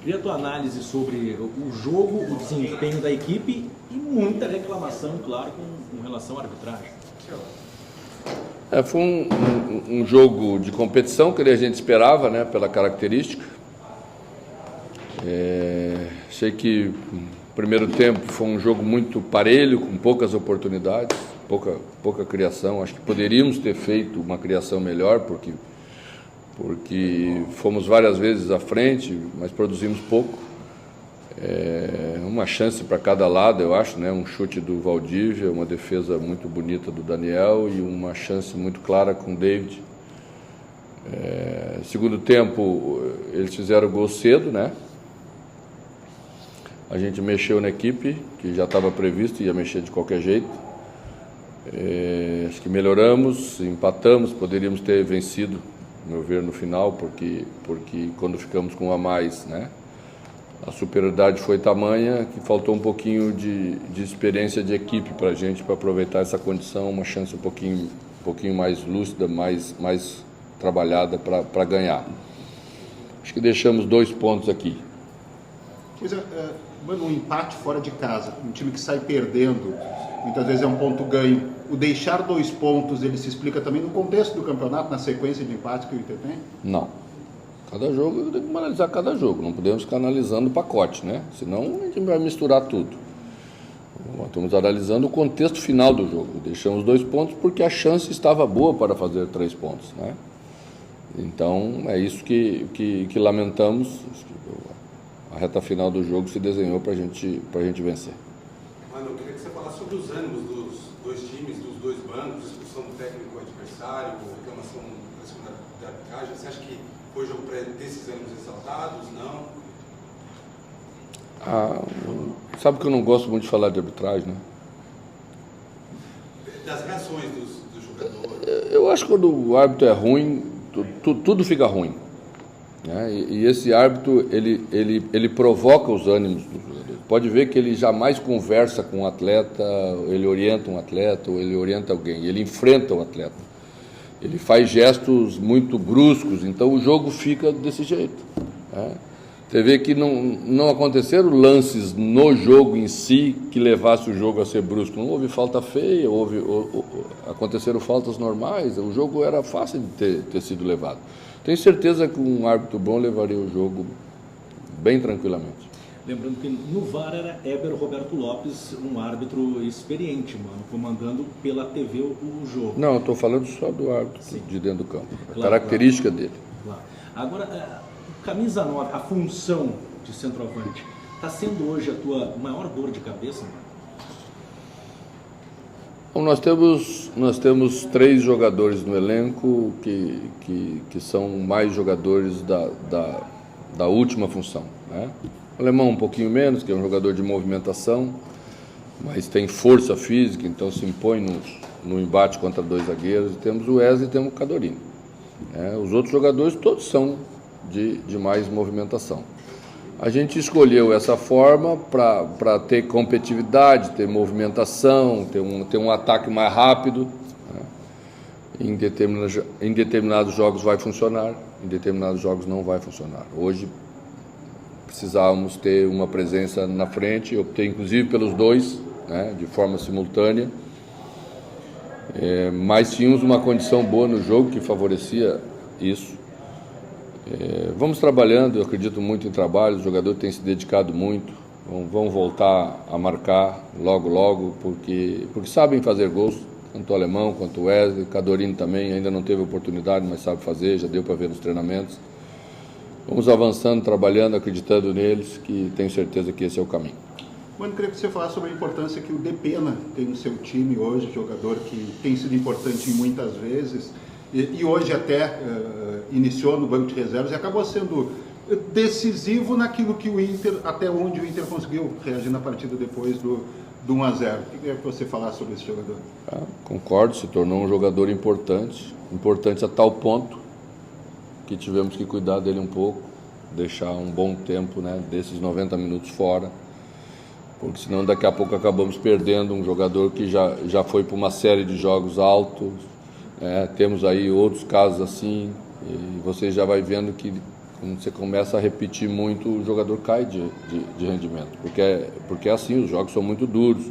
Queria a tua análise sobre o jogo, o desempenho da equipe e muita reclamação, claro, com relação à arbitragem. Foi um jogo de competição que a gente esperava, né, pela característica. Achei que o primeiro tempo foi um jogo muito parelho, com poucas oportunidades, pouca criação. Acho que poderíamos ter feito uma criação melhor, porque fomos várias vezes à frente, mas produzimos pouco. Uma chance para cada lado, eu acho, né? Um chute do Valdívia, uma defesa muito bonita do Daniel e uma chance muito clara com o David. Segundo tempo, eles fizeram o gol cedo, né? A gente mexeu na equipe, que já estava previsto, ia mexer de qualquer jeito. Acho que melhoramos, empatamos, poderíamos ter vencido, no meu ver, no final, porque quando ficamos com um a mais, né? A superioridade foi tamanha que faltou um pouquinho de experiência de equipe para a gente, para aproveitar essa condição, uma chance um pouquinho mais lúcida, mais trabalhada para ganhar. Acho que deixamos 2 pontos aqui. Mano, um empate fora de casa, um time que sai perdendo, muitas vezes é um ponto ganho. O deixar 2 pontos, ele se explica também no contexto do campeonato, na sequência de empates que o Inter tem? Não. Cada jogo, tem que analisar cada jogo. Não podemos ficar analisando o pacote, né? Senão a gente vai misturar tudo. Estamos analisando o contexto final do jogo. Deixamos 2 pontos porque a chance estava boa para fazer 3 pontos, né? Então, é isso que lamentamos. A reta final do jogo se desenhou para a gente vencer. Mano, eu queria que você falasse sobre os ânimos dos 2 times, dos 2 bancos, discussão do técnico adversário, reclamação da segunda arbitragem. Você acha que foi jogo para desses ânimos exaltados? Não? Sabe que eu não gosto muito de falar de arbitragem, né? Das reações dos jogadores. Eu acho que quando o árbitro é ruim, tudo fica ruim. Né? E esse árbitro, ele provoca os ânimos dos jogadores. Pode ver que ele jamais conversa com um atleta, ele orienta um atleta, ou ele orienta alguém, ele enfrenta o atleta. Ele faz gestos muito bruscos, então o jogo fica desse jeito. Né? Você vê que não aconteceram lances no jogo em si que levasse o jogo a ser brusco. Não houve falta feia, aconteceram faltas normais, o jogo era fácil de ter sido levado. Tenho certeza que um árbitro bom levaria o jogo bem tranquilamente. Lembrando que no VAR era Éber Roberto Lopes, um árbitro experiente, mano, comandando pela TV o jogo. Não, eu estou falando só do árbitro. Sim. De dentro do campo. A característica dele. Claro. Agora, camisa 9, a função de centroavante, está sendo hoje a tua maior dor de cabeça, mano? Bom, nós temos 3 jogadores no elenco que são mais jogadores da última função, né? O Alemão um pouquinho menos, que é um jogador de movimentação, mas tem força física, então se impõe no embate contra 2 zagueiros. E temos o Wesley e temos o Cadorini. Os outros jogadores todos são de mais movimentação. A gente escolheu essa forma para ter competitividade, ter movimentação, ter um ataque mais rápido. Né? Em determinados jogos vai funcionar, em determinados jogos não vai funcionar. Hoje precisávamos ter uma presença na frente, eu optei inclusive pelos 2, né, de forma simultânea, mas tínhamos uma condição boa no jogo que favorecia isso. Vamos trabalhando, eu acredito muito em trabalho, os jogadores têm se dedicado muito, vão voltar a marcar logo, porque sabem fazer gols, tanto o Alemão quanto o Wesley, Cadorini também, ainda não teve oportunidade, mas sabe fazer, já deu para ver nos treinamentos. Vamos avançando, trabalhando, acreditando neles, que tenho certeza que esse é o caminho. Mano, queria que você falasse sobre a importância que o Depena tem no seu time hoje, jogador que tem sido importante muitas vezes, e hoje até iniciou no banco de reservas e acabou sendo decisivo naquilo que o Inter, até onde o Inter conseguiu reagir na partida depois do 1-0. Queria que você falasse sobre esse jogador. Concordo, se tornou um jogador importante a tal ponto que tivemos que cuidar dele um pouco, deixar um bom tempo, né, desses 90 minutos fora, porque senão daqui a pouco acabamos perdendo um jogador que já foi para uma série de jogos altos. Temos aí outros casos assim, e você já vai vendo que Quando você começa a repetir muito, o jogador cai de rendimento, porque é assim, os jogos são muito duros.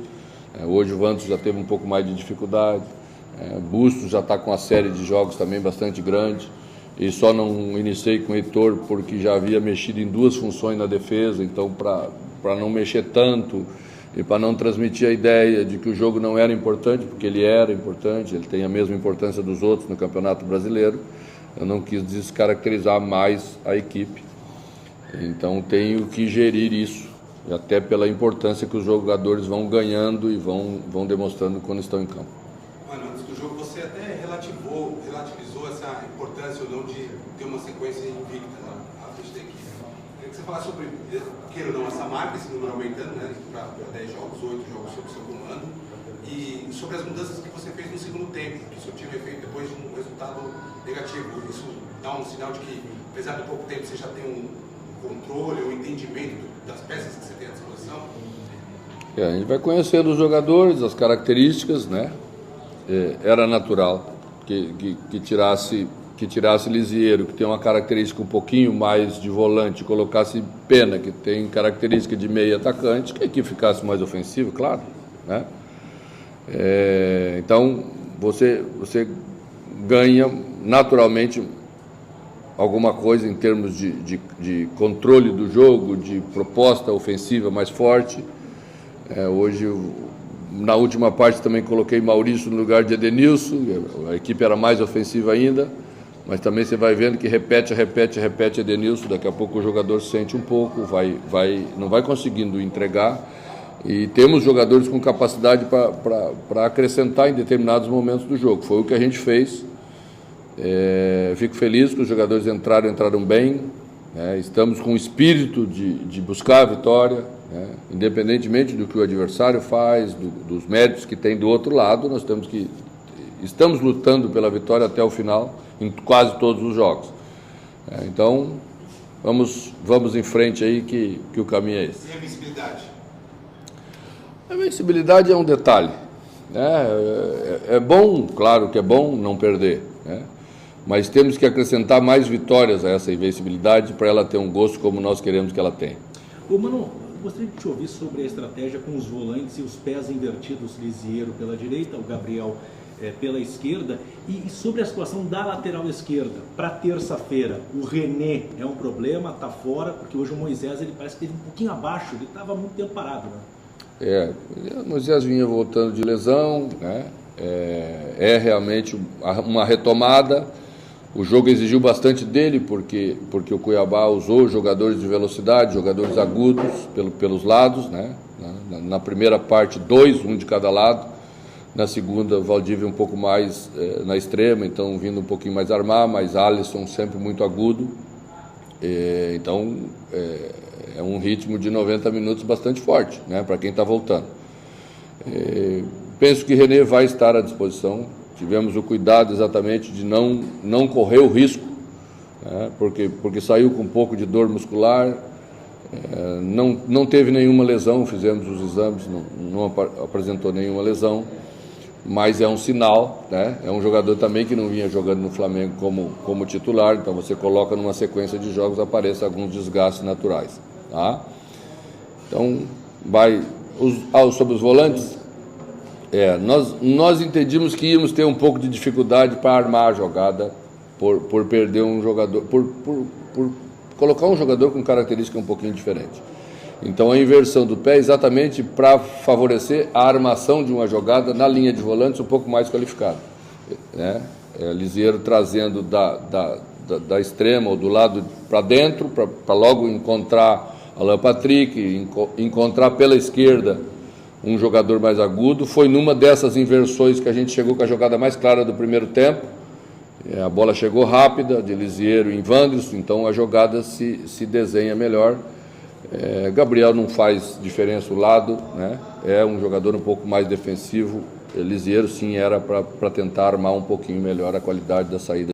Hoje o Wanderson já teve um pouco mais de dificuldade, Bustos já está com uma série de jogos também bastante grande, e só não iniciei com o Heitor porque já havia mexido em 2 funções na defesa, então para não mexer tanto e para não transmitir a ideia de que o jogo não era importante, porque ele era importante, ele tem a mesma importância dos outros no Campeonato Brasileiro, eu não quis descaracterizar mais a equipe. Então tenho que gerir isso, e até pela importância que os jogadores vão ganhando e vão demonstrando quando estão em campo. Mano, antes do jogo você até relativizou essa importância ou não de ter uma sequência invicta à frente da equipe. Queria que você falasse sobre, queira ou não, essa marca, esse número aumentando, né, para 10 jogos, 8 jogos sob seu comando, e sobre as mudanças que você fez no segundo tempo, que o seu time fez depois de um resultado negativo. Isso dá um sinal de que, apesar de pouco tempo, você já tem um controle, um entendimento das peças que você tem à disposição? A gente vai conhecendo os jogadores, as características, né? Era natural que tirasse Lisieiro, que tem uma característica um pouquinho mais de volante, colocasse Pena, que tem característica de meio atacante, que a equipe ficasse mais ofensiva, claro, né? Então você ganha naturalmente alguma coisa em termos de controle do jogo, de proposta ofensiva mais forte. Hoje, na última parte, também coloquei Maurício no lugar de Edenilson, a equipe era mais ofensiva ainda, mas também você vai vendo que repete Edenilson, daqui a pouco o jogador sente um pouco, não vai conseguindo entregar, e temos jogadores com capacidade para acrescentar em determinados momentos do jogo. Foi o que a gente fez. Fico feliz que os jogadores entraram bem, estamos com o espírito de buscar a vitória, independentemente do que o adversário faz, dos méritos que tem do outro lado, estamos lutando pela vitória até o final em quase todos os jogos. Então vamos em frente aí que o caminho é esse. E a visibilidade? A visibilidade é um detalhe, né? É bom, claro que é bom não perder, né? Mas temos que acrescentar mais vitórias a essa invencibilidade para ela ter um gosto como nós queremos que ela tenha. Mano, eu gostaria de te ouvir sobre a estratégia com os volantes e os pés invertidos, Lisieiro pela direita, o Gabriel pela esquerda, e sobre a situação da lateral esquerda. Para terça-feira, o René é um problema, está fora, porque hoje o Moisés ele parece que esteve um pouquinho abaixo, ele estava muito tempo parado, né? O Moisés vinha voltando de lesão, né? Realmente uma retomada. O jogo exigiu bastante dele, porque o Cuiabá usou jogadores de velocidade, jogadores agudos pelos lados, né? Na primeira parte, 2, um de cada lado. Na segunda, Valdívia um pouco mais na extrema, então vindo um pouquinho mais armar, mas Alisson sempre muito agudo. Então, é um ritmo de 90 minutos bastante forte, né, para quem está voltando. Penso que René vai estar à disposição. Tivemos o cuidado exatamente de não correr o risco, né, porque saiu com um pouco de dor muscular, não teve nenhuma lesão, fizemos os exames, não apresentou nenhuma lesão, mas é um sinal, né? É um jogador também que não vinha jogando no Flamengo como titular, então você coloca numa sequência de jogos, aparecem alguns desgastes naturais, tá? Então, sobre os volantes, nós entendimos que íamos ter um pouco de dificuldade para armar a jogada, por perder um jogador, por colocar um jogador com característica um pouquinho diferente. Então a inversão do pé é exatamente para favorecer a armação de uma jogada na linha de volantes um pouco mais qualificada, né? Lisieiro trazendo da extrema ou do lado para dentro, para logo encontrar Alan Patrick, encontrar pela esquerda um jogador mais agudo. Foi numa dessas inversões que a gente chegou com a jogada mais clara do primeiro tempo. A bola chegou rápida, de Lisieiro em Wanderson, então a jogada se desenha melhor. Gabriel não faz diferença o lado, né? É um jogador um pouco mais defensivo. Lisieiro sim era para tentar armar um pouquinho melhor a qualidade da saída.